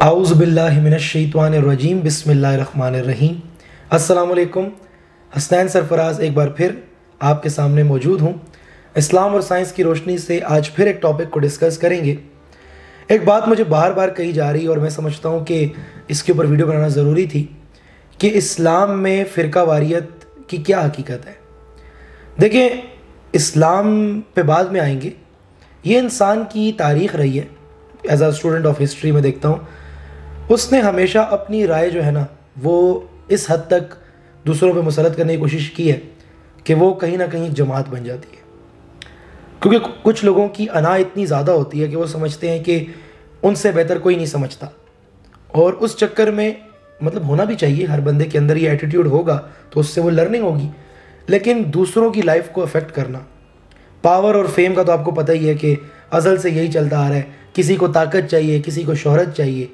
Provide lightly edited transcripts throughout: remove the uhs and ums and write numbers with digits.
आऊज़ु बिल्लाहि मिनश्शैतानिर्रजीम बिस्मिल्लाहिर्रहमानिर्रहीम। अस्सलाम वालेकुम। हसनैन सरफराज एक बार फिर आपके सामने मौजूद हूँ। इस्लाम और साइंस की रोशनी से आज फिर एक टॉपिक को डिस्कस करेंगे। एक बात मुझे बार बार कही जा रही है और मैं समझता हूँ कि इसके ऊपर वीडियो बनाना ज़रूरी थी कि इस्लाम में फ़िरका वारियत की क्या हकीकत है। देखिए, इस्लाम पे बाद में आएंगे। ये इंसान की तारीख़ रही है। As a student of history में देखता हूँ, उसने हमेशा अपनी राय जो है ना, वो इस हद तक दूसरों पे मुसलत करने की कोशिश की है कि वो कहीं ना कहीं जमात बन जाती है। क्योंकि कुछ लोगों की अना इतनी ज़्यादा होती है कि वो समझते हैं कि उनसे बेहतर कोई नहीं समझता, और उस चक्कर में मतलब होना भी चाहिए, हर बंदे के अंदर ये एटीट्यूड होगा तो उससे वो लर्निंग होगी। लेकिन दूसरों की लाइफ को अफेक्ट करना, पावर और फेम का तो आपको पता ही है कि अज़ल से यही चलता आ रहा है। किसी को ताकत चाहिए, किसी को शोहरत चाहिए,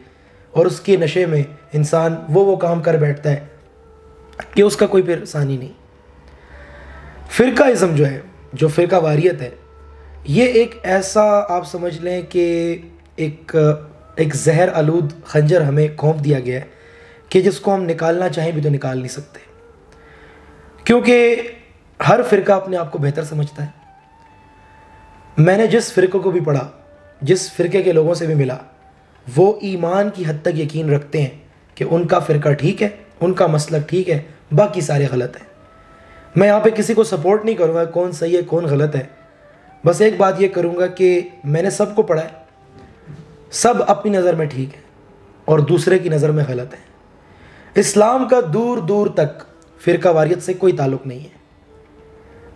और उसके नशे में इंसान वो काम कर बैठता है कि उसका कोई फिर सानी नहीं। फ़िरकाइज़म जो है, जो फ़िरका वारियत है, ये एक ऐसा आप समझ लें कि एक जहर आलूद खंजर हमें घोंप दिया गया है कि जिसको हम निकालना चाहें भी तो निकाल नहीं सकते, क्योंकि हर फ़िरका अपने आप को बेहतर समझता है। मैंने जिस फ़िरक़े को भी पढ़ा, जिस फ़िरके के लोगों से भी मिला, वो ईमान की हद तक यकीन रखते हैं कि उनका फ़िरका ठीक है, उनका मसलक ठीक है, बाकी सारे गलत हैं। मैं यहाँ पे किसी को सपोर्ट नहीं करूँगा कौन सही है कौन गलत है। बस एक बात ये करूँगा कि मैंने सबको पढ़ा है, सब अपनी नज़र में ठीक है और दूसरे की नज़र में गलत है। इस्लाम का दूर दूर तक फ़िरका वारियत से कोई ताल्लुक़ नहीं है।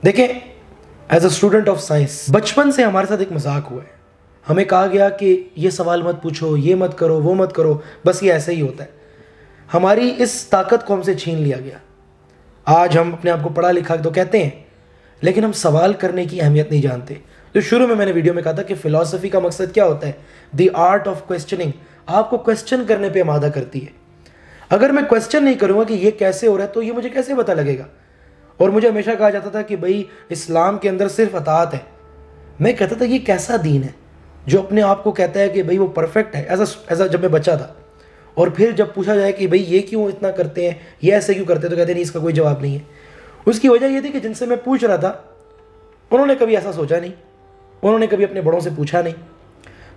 देखें, as a student of science बचपन से हमारे साथ एक मजाक हुआ है। हमें कहा गया कि ये सवाल मत पूछो, ये मत करो, वो मत करो, बस ये ऐसे ही होता है। हमारी इस ताकत को हमसे छीन लिया गया। आज हम अपने आप को पढ़ा लिखा तो कहते हैं, लेकिन हम सवाल करने की अहमियत नहीं जानते। तो शुरू में मैंने वीडियो में कहा था कि फ़िलासफ़ी का मकसद क्या होता है? The art of questioning. आपको क्वेश्चन करने पर आमादा करती है। अगर मैं क्वेश्चन नहीं करूँगा कि ये कैसे हो रहा है, तो ये मुझे कैसे पता लगेगा? और मुझे हमेशा कहा जाता था कि भाई इस्लाम के अंदर सिर्फ अताअत है। मैं कहता था ये कैसा दीन है जो अपने आप को कहता है कि भाई वो परफेक्ट है, ऐसा जब मैं बच्चा था। और फिर जब पूछा जाए कि भाई ये क्यों इतना करते हैं, ये ऐसे क्यों करते हैं, तो कहते नहीं, इसका कोई जवाब नहीं है। उसकी वजह ये थी कि जिनसे मैं पूछ रहा था उन्होंने कभी ऐसा सोचा नहीं, उन्होंने कभी अपने बड़ों से पूछा नहीं।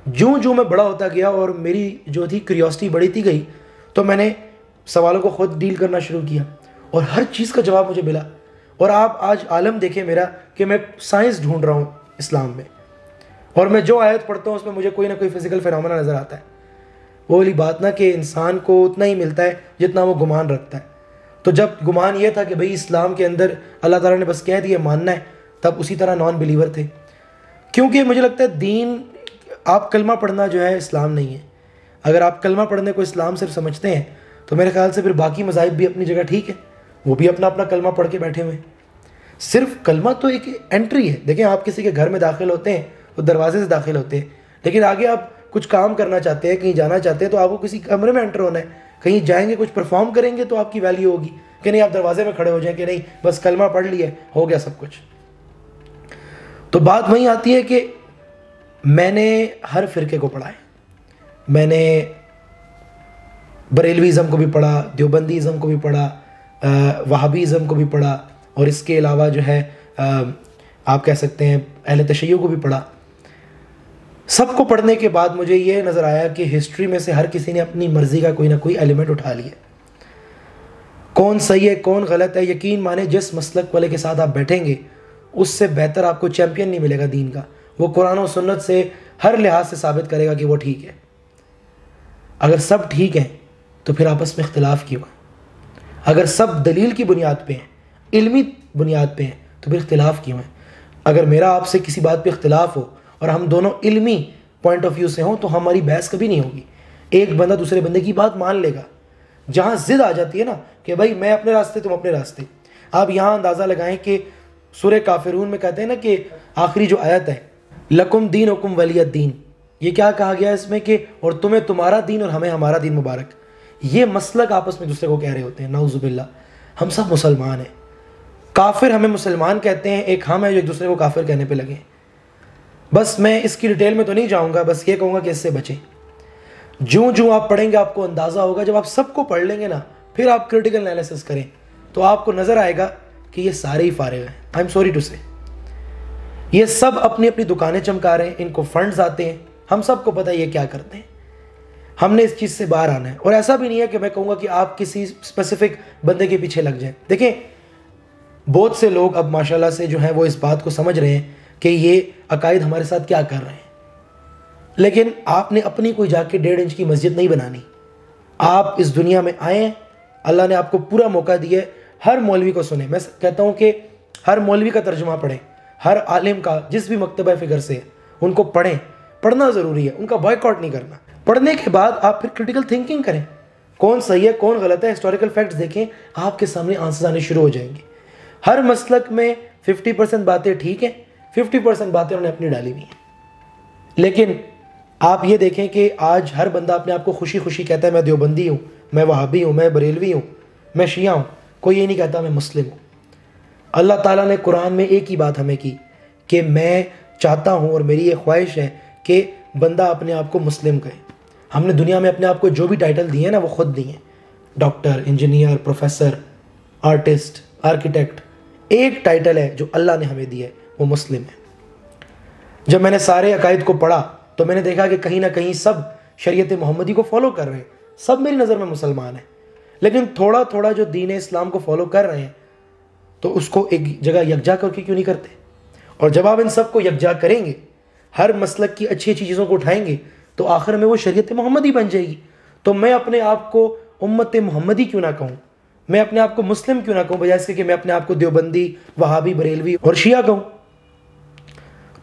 जूँ जूँ मैं बड़ा होता गया और मेरी जो थी क्यूरियोसिटी बढ़ती गई, तो मैंने सवालों को खुद डील करना शुरू किया और हर चीज़ का जवाब मुझे मिला। और आप आज आलम देखें मेरा कि मैं साइंस ढूंढ रहा हूँ इस्लाम में, और मैं जो आयत पढ़ता हूँ उसमें मुझे कोई ना कोई फिजिकल फिनोमेना नज़र आता है। वो वाली बात ना कि इंसान को उतना ही मिलता है जितना वो गुमान रखता है। तो जब गुमान ये था कि भाई इस्लाम के अंदर अल्लाह ताला ने बस कह दिया मानना है, तब उसी तरह नॉन बिलीवर थे। क्योंकि मुझे लगता है दीन, आप कलमा पढ़ना जो है इस्लाम नहीं है। अगर आप कलमा पढ़ने को इस्लाम सिर्फ समझते हैं तो मेरे ख्याल से फिर बाकी मज़ाहिब भी अपनी जगह ठीक है, वो भी अपना अपना कलमा पढ़ के बैठे हुए हैं। सिर्फ कलमा तो एक एंट्री है। देखें, आप किसी के घर में दाखिल होते हैं तो दरवाजे से दाखिल होते हैं, लेकिन आगे आप कुछ काम करना चाहते हैं, कहीं जाना चाहते हैं, तो आपको किसी कमरे में एंटर होना है। कहीं जाएंगे, कुछ परफॉर्म करेंगे तो आपकी वैल्यू होगी, कि नहीं आप दरवाजे में खड़े हो जाएं कि नहीं बस कलमा पढ़ लिया हो गया सब कुछ। तो बात वहीं आती है कि मैंने हर फ़िरके को पढ़ा है। मैंने बरेलवीज़म को भी पढ़ा, देवबंदीज़म को भी पढ़ा, वहाबीज़म को भी पढ़ा, और इसके अलावा जो है आप कह सकते हैं अहले तशय्युअ को भी पढ़ा। सबको पढ़ने के बाद मुझे ये नज़र आया कि हिस्ट्री में से हर किसी ने अपनी मर्ज़ी का कोई ना कोई एलिमेंट उठा लिया। कौन सही है कौन गलत है, यकीन माने जिस मसलक वाले के साथ आप बैठेंगे उससे बेहतर आपको चैम्पियन नहीं मिलेगा दीन का। वो कुरान और सुन्नत से हर लिहाज से साबित करेगा कि वो ठीक है। अगर सब ठीक है तो फिर आपस में इख्तिलाफ क्यों है? अगर सब दलील की बुनियाद पे हैं, इल्मी बुनियाद पे हैं, तो फिर इख्तिलाफ क्यों है? अगर मेरा आपसे किसी बात पे इख्तिलाफ हो और हम दोनों इल्मी पॉइंट ऑफ व्यू से हों, तो हमारी बहस कभी नहीं होगी। एक बंदा दूसरे बंदे की बात मान लेगा। जहाँ ज़िद आ जाती है ना कि भाई मैं अपने रास्ते तुम अपने रास्ते, आप यहाँ अंदाज़ा लगाएं कि सूरह काफिरून में कहते हैं ना कि आखिरी जो आयत है, लकुम दीन हुकुम वलियद दीन, ये क्या कहा गया इसमें कि और तुम्हें तुम्हारा दीन और हमें हमारा दीन मुबारक। ये मसलक आपस में दूसरे को कह रहे होते हैं। नाउज़ुबिल्लाह, हम सब मुसलमान हैं, काफिर हमें मुसलमान कहते हैं, एक हम है जो एक दूसरे को काफिर कहने पे लगे। बस मैं इसकी डिटेल में तो नहीं जाऊंगा, बस ये कहूँगा कि इससे बचें। जो जो आप पढ़ेंगे आपको अंदाज़ा होगा, जब आप सबको पढ़ लेंगे ना, फिर आप क्रिटिकल एनालिसिस करें तो आपको नज़र आएगा कि ये सारे ही फारिग हैं। आई एम सॉरी टू से, ये सब अपनी अपनी दुकानें चमका रहे हैं, इनको फंड्स आते हैं, हम सबको पता है ये क्या करते हैं। हमने इस चीज़ से बाहर आना है। और ऐसा भी नहीं है कि मैं कहूँगा कि आप किसी स्पेसिफिक बंदे के पीछे लग जाएं। देखें, बहुत से लोग अब माशाल्लाह से जो हैं वो इस बात को समझ रहे हैं कि ये अकायद हमारे साथ क्या कर रहे हैं, लेकिन आपने अपनी कोई जाके 1.5 इंच की मस्जिद नहीं बनानी। आप इस दुनिया में आए हैं, अल्लाह ने आपको पूरा मौका दिया है। हर मौलवी को सुने, मैं कहता हूँ कि हर मौलवी का तर्जुमा पढ़ें, हर आलिम का, जिस भी मकतबा फ़िक्र से उनको पढ़ें। पढ़ना ज़रूरी है, उनका बॉयकॉट नहीं करना। पढ़ने के बाद आप फिर क्रिटिकल थिंकिंग करें, कौन सही है कौन गलत है, हिस्टोरिकल फैक्ट्स देखें, आपके सामने आंसर्स आने शुरू हो जाएंगे। हर मसलक में 50% बातें ठीक हैं, 50% बातें उन्होंने अपनी डाली हुई हैं। लेकिन आप ये देखें कि आज हर बंदा अपने आप को खुशी खुशी कहता है मैं देवबंदी हूँ, मैं वहाबी हूँ, मैं बरेलवी हूँ, मैं शिया हूँ। कोई ये नहीं कहता मैं मुस्लिम हूँ। अल्लाह ताला ने कुरान में एक ही बात हमें की कि मैं चाहता हूँ और मेरी ये ख्वाहिश है कि बंदा अपने आप को मुस्लिम कहे। हमने दुनिया में अपने आप को जो भी टाइटल दिए हैं ना, वो खुद दिए हैं, doctor, engineer, professor, artist, architect. एक टाइटल है जो अल्लाह ने हमें दिया है, वो मुस्लिम है। जब मैंने सारे अकायद को पढ़ा तो मैंने देखा कि कहीं ना कहीं सब शरीयत मोहम्मदी को फॉलो कर रहे हैं, सब मेरी नज़र में मुसलमान हैं, लेकिन थोड़ा थोड़ा जो दीन इस्लाम को फॉलो कर रहे हैं तो उसको एक जगह यकजा करके क्यों नहीं करते। और जब आप इन सब को यकजा करेंगे, हर मसलक की अच्छी अच्छी चीज़ों को उठाएंगे, तो आखिर में वो शरीयत मोहम्मदी बन जाएगी। तो मैं अपने आप को उम्मत मोहम्मदी क्यों ना कहूँ, मैं अपने आप को मुस्लिम क्यों ना कहूँ, बजाय इसके कि मैं अपने आप को देवबंदी, वहाबी, बरेलवी और शिया कहूँ।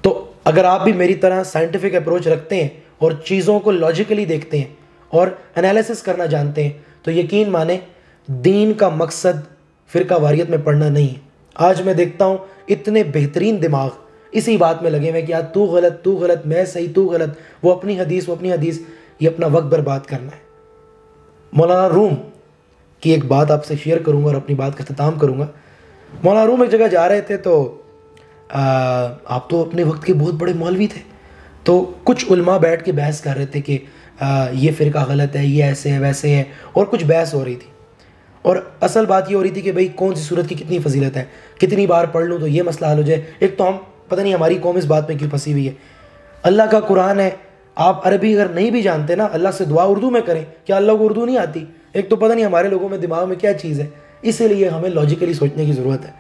तो अगर आप भी मेरी तरह साइंटिफिक अप्रोच रखते हैं और चीज़ों को लॉजिकली देखते हैं और एनालिसिस करना जानते हैं, तो यकीन माने दीन का मकसद फ़िरका वारियत में पढ़ना नहीं है। आज मैं देखता हूँ इतने बेहतरीन दिमाग इसी बात में लगे हुए कि यार तू गलत, मैं सही, तू गलत, वो अपनी हदीस, ये अपना वक्त बर्बाद करना है। मौलाना रूम की एक बात आपसे शेयर करूँगा और अपनी बात का इख्तिताम करूँगा। मौलाना रूम एक जगह जा रहे थे, तो आप तो अपने वक्त के बहुत बड़े मौलवी थे, तो कुछ उलमा बैठ के बहस कर रहे थे कि ये फ़िरका गलत है, ये ऐसे है वैसे है, और कुछ बहस हो रही थी। और असल बात ये हो रही थी कि भाई कौन सी सूरत की कितनी फजीलत है, कितनी बार पढ़ लूँ तो ये मसला हल हो जाए। एक तो हम पता नहीं हमारी कौम इस बात में क्यों फंसी हुई है। अल्लाह का कुरान है, आप अरबी अगर नहीं भी जानते ना, अल्लाह से दुआ उर्दू में करें। क्या अल्लाह को उर्दू नहीं आती? एक तो पता नहीं हमारे लोगों में दिमाग में क्या चीज़ है, इसीलिए हमें लॉजिकली सोचने की ज़रूरत है।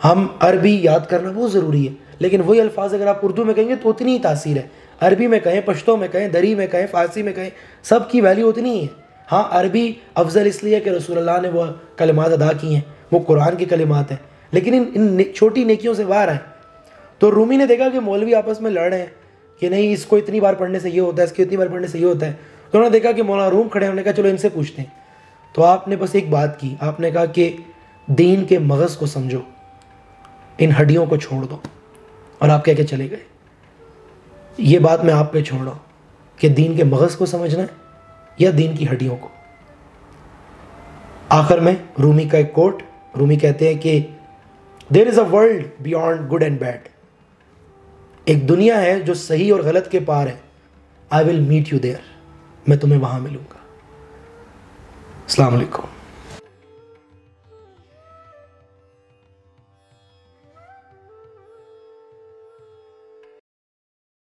हम अरबी याद करना बहुत ज़रूरी है, लेकिन वही अल्फाज अगर आप उर्दू में कहेंगे तो उतनी ही तासीर है। अरबी में कहें, पश्तो में कहें, दरी में कहें, फ़ारसी में कहें, सब की वैल्यू उतनी ही है। हाँ, अरबी अफजल इसलिए कि रसूलुल्लाह ने वो कलिमात अदा की हैं, वो कुरान की कलिमात हैं, लेकिन इन छोटी नेकियों से बाहर आए। तो रूमी ने देखा कि मौलवी आपस में लड़ रहे हैं कि नहीं इसको इतनी बार पढ़ने से ये होता है, इसको इतनी बार पढ़ने से ये होता है। तो उन्होंने देखा कि मौलाना रूम खड़े, उन्होंने कहा चलो इनसे पूछते हैं। तो आपने बस एक बात की, आपने कहा कि दीन के मगज़ को समझो, इन हड्डियों को छोड़ दो, और आप कह के चले गए। ये बात मैं आप पे छोड़ रहा हूँ कि दीन के मगज़ को समझना है या दीन की हड्डियों को। आखिर में रूमी का एक कोट, रूमी कहते हैं कि there is a world beyond good and bad. एक दुनिया है जो सही और गलत के पार है। I will meet you there, मैं तुम्हें वहां मिलूंगा। अस्सलाम वालेकुम।